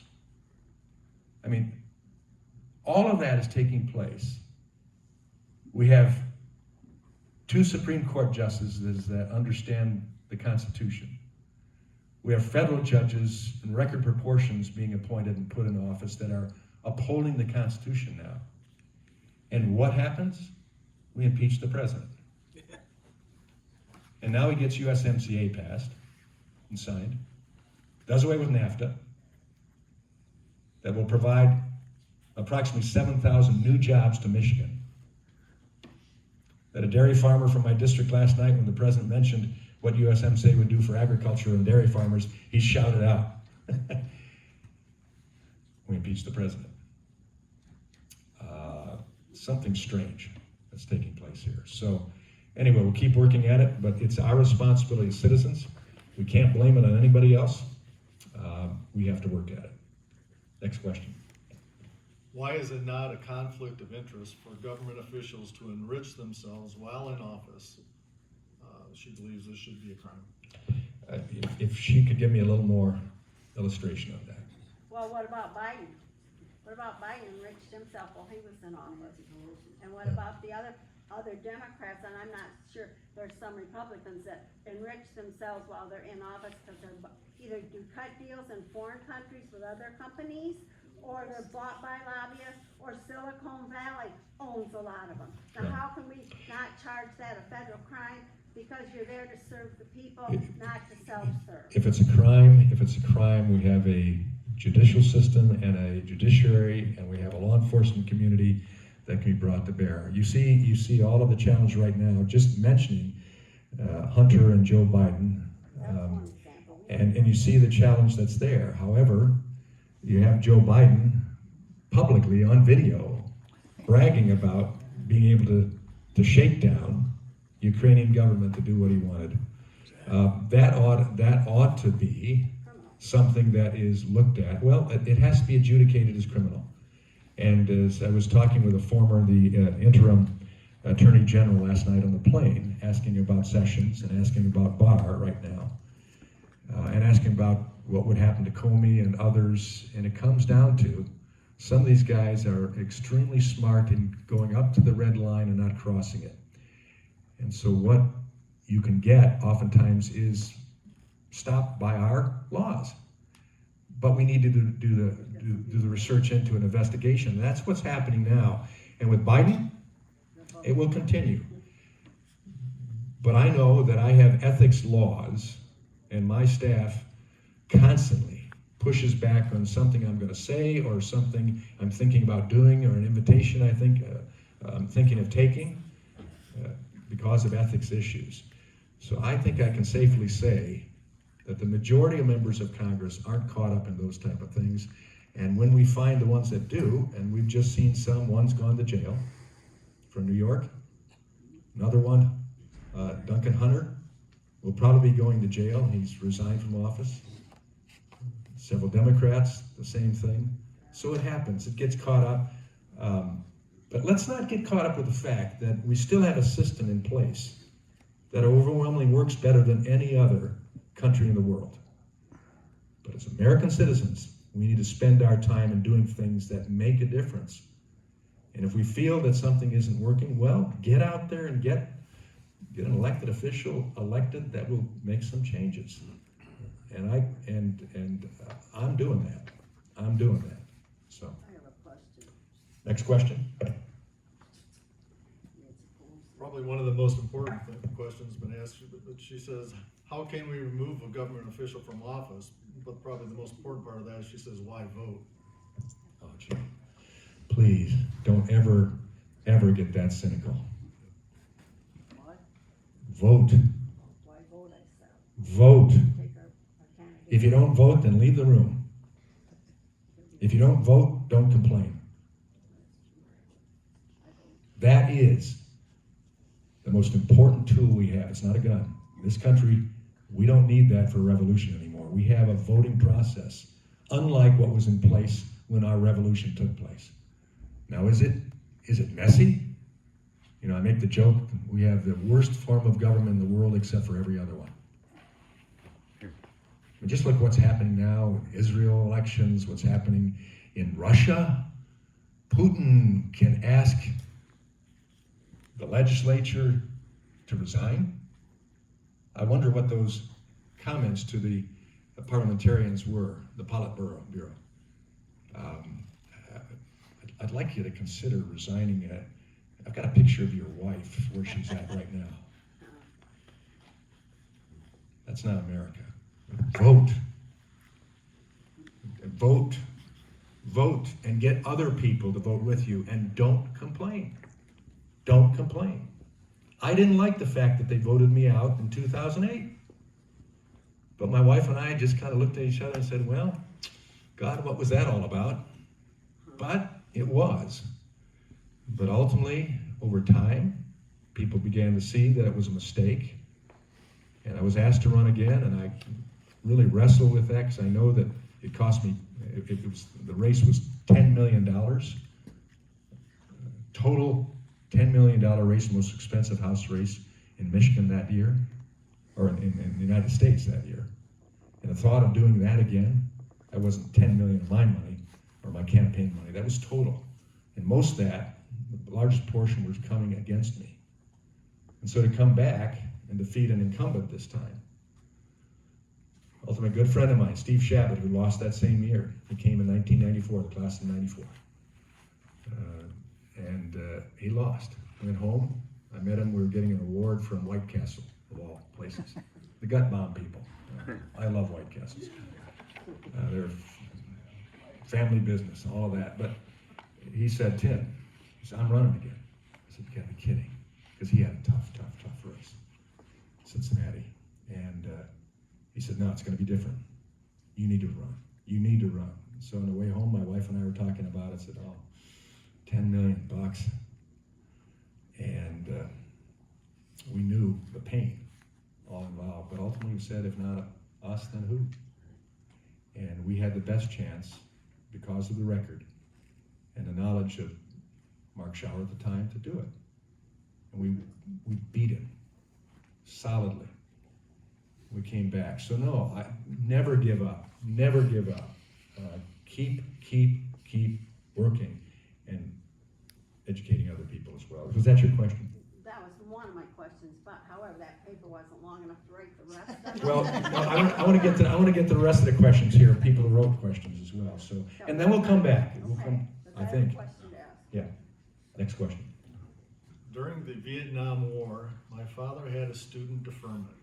I mean, all of that is taking place. We have 2 Supreme Court justices that understand the Constitution. We have federal judges in record proportions being appointed and put in office that are upholding the Constitution now. And what happens? We impeach the president. And now he gets USMCA passed and signed, does away with NAFTA, that will provide approximately 7,000 new jobs to Michigan. That a dairy farmer from my district last night, when the president mentioned what USMCA would do for agriculture and dairy farmers, he shouted out, we impeached the president. Something strange that's taking place here. So anyway, we'll keep working at it, but it's our responsibility as citizens. We can't blame it on anybody else. We have to work at it. Next question. Why is it not a conflict of interest for government officials to enrich themselves while in office? She believes this should be a crime. If she could give me a little more illustration of that. Well, what about Biden? What about Biden enriched himself while he was in office? And what about the other Democrats? And I'm not sure, there's some Republicans that enrich themselves while they're in office because they're either do cut deals in foreign countries with other companies, or they're bought by lobbyists, or Silicon Valley owns a lot of them. Now, how can we not charge that a federal crime? Because you're there to serve the people, not to self-serve. If it's a crime, we have a judicial system and a judiciary, and we have a law enforcement community that can be brought to bear. You see all of the challenge right now, just mentioning Hunter and Joe Biden, and you see the challenge that's there. However, you have Joe Biden publicly on video bragging about being able to shake down Ukrainian government to do what he wanted. That ought to be something that is looked at. Well, it has to be adjudicated as criminal. And as I was talking with the interim Attorney General last night on the plane, asking about Sessions and asking about Barr right now, and asking about what would happen to Comey and others, and it comes down to some of these guys are extremely smart in going up to the red line and not crossing it. And so what you can get oftentimes is stopped by our laws. But we need to do the research into an investigation. That's what's happening now. And with Biden, it will continue. But I know that I have ethics laws, and my staff constantly pushes back on something I'm going to say or something I'm thinking about doing or an invitation I'm thinking of taking because of ethics issues. So I think I can safely say that the majority of members of Congress aren't caught up in those type of things. And when we find the ones that do, and we've just seen one's gone to jail from New York, another one, Duncan Hunter, will probably be going to jail. He's resigned from office. Several Democrats, the same thing. So it happens, it gets caught up. But let's not get caught up with the fact that we still have a system in place that overwhelmingly works better than any other country in the world. But as American citizens, we need to spend our time in doing things that make a difference. And if we feel that something isn't working, well, get out there and get an elected official elected that will make some changes. And I'm doing that. I'm doing that. So. I have a question. Next question. Probably one of the most important questions been asked, but she says, how can we remove a government official from office? But probably the most important part of that is she says, why vote? Oh, gee. Please, don't ever get that cynical. What? Vote. Why vote, I said? Vote. Take our candidate. If you don't vote, then leave the room. If you don't vote, don't complain. That is the most important tool we have. It's not a gun. In this country, we don't need that for a revolution anymore. We have a voting process, unlike what was in place when our revolution took place. Now, is it messy? You know, I make the joke, we have the worst form of government in the world except for every other one. But just look what's happening now in Israel elections, what's happening in Russia. Putin can ask the legislature to resign? I wonder what those comments to the parliamentarians were, the Politburo Bureau. I'd like you to consider resigning. I've got a picture of your wife where she's at right now. That's not America. Vote. Vote. Vote and get other people to vote with you, and don't complain. Don't complain. I didn't like the fact that they voted me out in 2008. But my wife and I just kind of looked at each other and said, well, God, what was that all about? But it was. But ultimately, over time, people began to see that it was a mistake. And I was asked to run again, and I really wrestled with that because I know that it cost me, the race was $10 million. Total $10 million race, the most expensive house race in Michigan that year, or in the United States that year. And the thought of doing that again, that wasn't $10 million of my money or my campaign money, that was total. And most of that, the largest portion was coming against me. And so to come back and defeat an incumbent this time, ultimately a good friend of mine, Steve Shabbat, who lost that same year, he came in 1994, the class of 94. He lost. I went home, I met him, we were getting an award from White Castle, of all places. The gut bomb people. I love White Castles. They're family business, all of that. But he said, Tim, he said, I'm running again. I said, you gotta be kidding. Because he had a tough race, Cincinnati. And he said, no, it's gonna be different. You need to run. You need to run. So on the way home, my wife and I were talking about it. I said, oh, $10 million. And we knew the pain all involved, but ultimately we said, if not us, then who? And we had the best chance because of the record and the knowledge of Mark Schauer at the time to do it. And we beat him solidly. We came back. So no, I never give up. Never give up. Keep working and educating other people as well. Was that your question? That was one of my questions, but however, that paper wasn't long enough to write the rest of it. Well, no, I want to get to the rest of the questions here. People who wrote questions as well. So, and then we'll come back. We'll come. I But I have a think. question to ask. Yeah. Next question. During the Vietnam War, my father had a student deferment,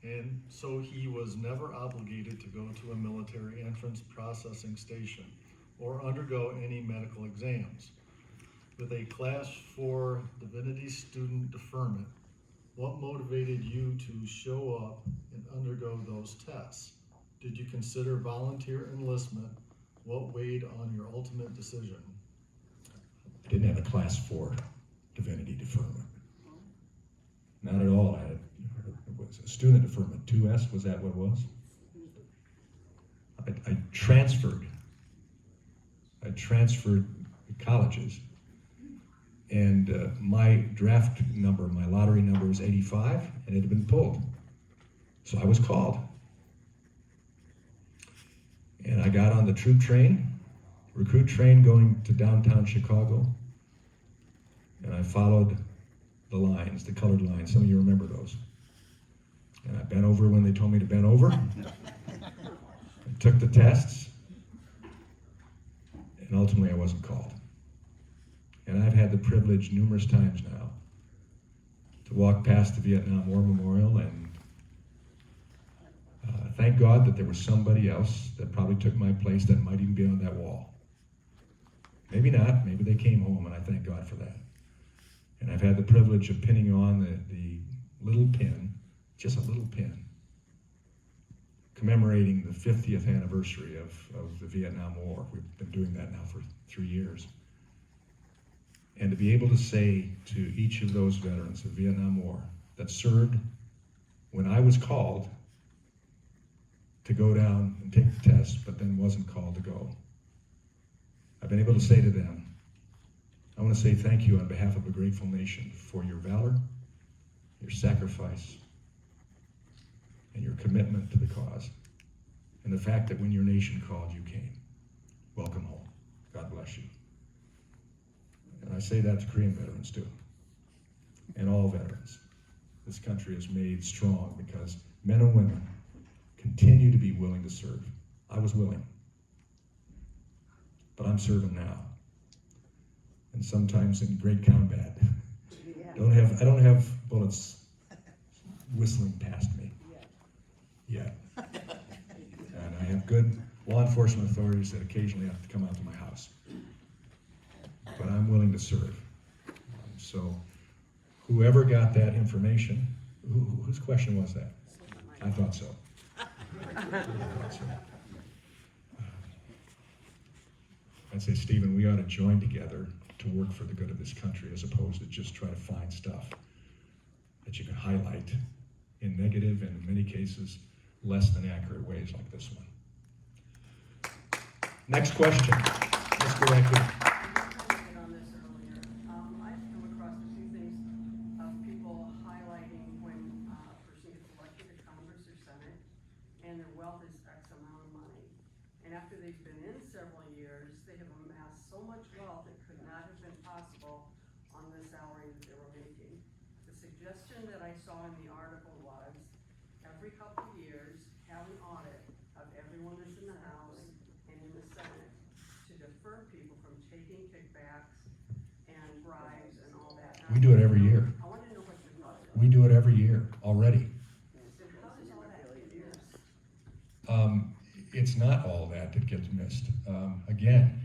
and so he was never obligated to go to a military entrance processing station or undergo any medical exams. With a Class 4 Divinity student deferment, what motivated you to show up and undergo those tests? Did you consider volunteer enlistment? What weighed on your ultimate decision? I didn't have a Class 4 Divinity deferment. Not at all. I had it was a student deferment. 2S, was that what it was? I transferred colleges, and my draft number, my lottery number was 85, and it had been pulled. So I was called. And I got on the troop train, recruit train going to downtown Chicago, and I followed the lines, the colored lines. Some of you remember those. And I bent over when they told me to bend over. I took the tests, and ultimately I wasn't called. And I've had the privilege numerous times now to walk past the Vietnam War Memorial, and thank God that there was somebody else that probably took my place that might even be on that wall. Maybe not, maybe they came home, and I thank God for that. And I've had the privilege of pinning on the little pin, just a little pin, commemorating the 50th anniversary of the Vietnam War. We've been doing that now for 3 years. And to be able to say to each of those veterans of the Vietnam War that served when I was called to go down and take the test, but then wasn't called to go, I've been able to say to them, I want to say thank you on behalf of a grateful nation for your valor, your sacrifice, and your commitment to the cause, and the fact that when your nation called, you came. Welcome home. God bless you. And I say that to Korean veterans too, and all veterans. this country is made strong because men and women continue to be willing to serve. I was willing, but I'm serving now. And sometimes in great combat. I don't have bullets whistling past me yet. And I have good law enforcement authorities that occasionally have to come out to my house. But I'm willing to serve. So whoever got that information, whose question was that? I thought so. I'd say, Stephen, we ought to join together to work for the good of this country as opposed to just try to find stuff that you can highlight in negative and in many cases less than accurate ways like this one. Next question. Let's go back here. On this earlier, I've come across a few things of people highlighting when a person gets elected to Congress or Senate and their wealth is X amount of money. And after they've been in several years, they have amassed so much wealth it could not have been possible on the salary that they were making. The suggestion that I saw in the article was every couple of years have an audit of everyone that's in the House and in the Senate to defer people from taking kickbacks and bribes and all that. We do it every year. I want to know what your thoughts are. We do it every year already. So how does all that get missed? It's not all that gets missed. Again,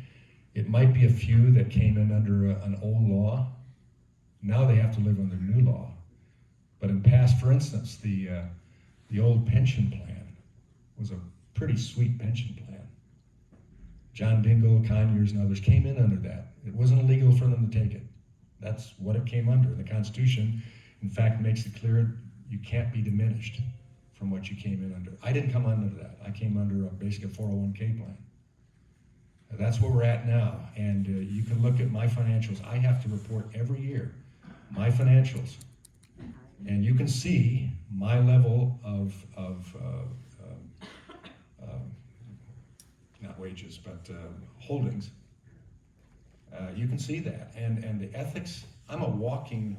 it might be a few that came in under an old law. Now they have to live under new law. But in past, for instance, the old pension plan was a pretty sweet pension plan. John Dingell, Conyers, and others came in under that. It wasn't illegal for them to take it. That's what it came under. The Constitution, in fact, makes it clear you can't be diminished from what you came in under. I didn't come under that. I came under basically a 401k plan. That's where we're at now. And you can look at my financials. I have to report every year my financials. And you can see my level of not wages, but holdings. You can see that. And the ethics, I'm a walking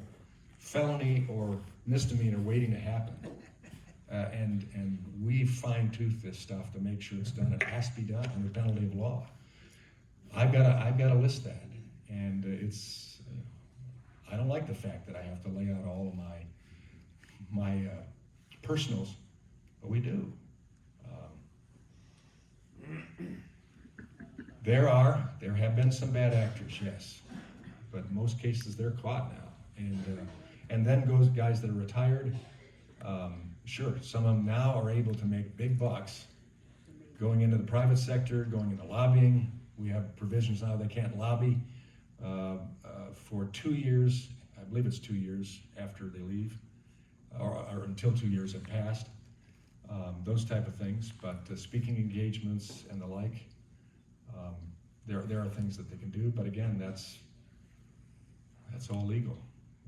felony or misdemeanor waiting to happen. And we fine-tooth this stuff to make sure it's done. It has to be done under penalty of law. I've got to list that. And it's, I don't like the fact that I have to lay out all of my personals, but we do. There have been some bad actors, yes, but in most cases they're caught now. And then goes guys that are retired. Sure, some of them now are able to make big bucks going into the private sector, going into lobbying. We have provisions now they can't lobby for 2 years. I believe it's 2 years after they leave, or until 2 years have passed. Those type of things, but speaking engagements and the like, there are things that they can do, but again, that's all legal.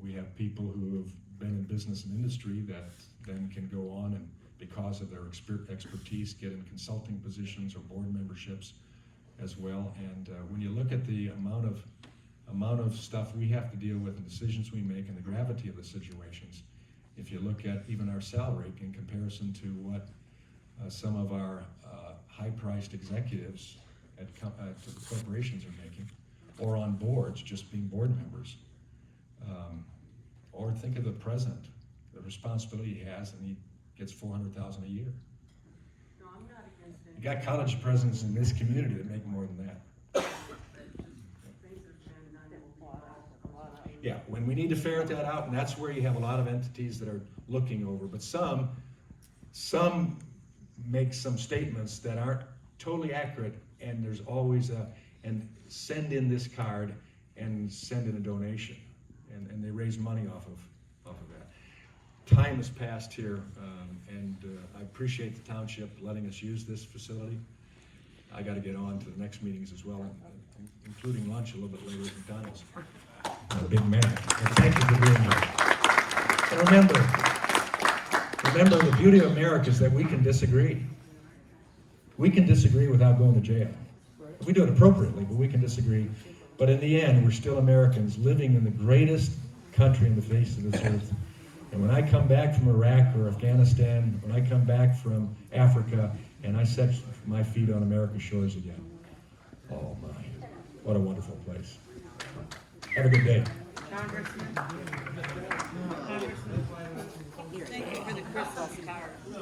We have people who have been in business and industry that then can go on and, because of their expertise, get in consulting positions or board memberships as well. And when you look at the amount of stuff we have to deal with and decisions we make and the gravity of the situations, if you look at even our salary in comparison to what some of our high-priced executives at corporations are making, or on boards, just being board members, or think of the president, the responsibility he has, and he gets $400,000 a year. No, I'm not against it. You got college presidents in this community that make more than that. Yeah, when we need to ferret that out, and that's where you have a lot of entities that are looking over, but some make some statements that aren't totally accurate, and there's always and send in this card and send in a donation, and they raise money off of that. Time has passed here, and I appreciate the township letting us use this facility. I got to get on to the next meetings as well, including lunch a little bit later at McDonald's. I'm a big man. And thank you for being here. And remember, the beauty of America is that we can disagree. We can disagree without going to jail. We do it appropriately, but we can disagree. But in the end, we're still Americans living in the greatest country on the face of this earth. And when I come back from Iraq or Afghanistan, when I come back from Africa, and I set my feet on America's shores again, oh my, what a wonderful place. Have a good day. Thank you for the Christmas card.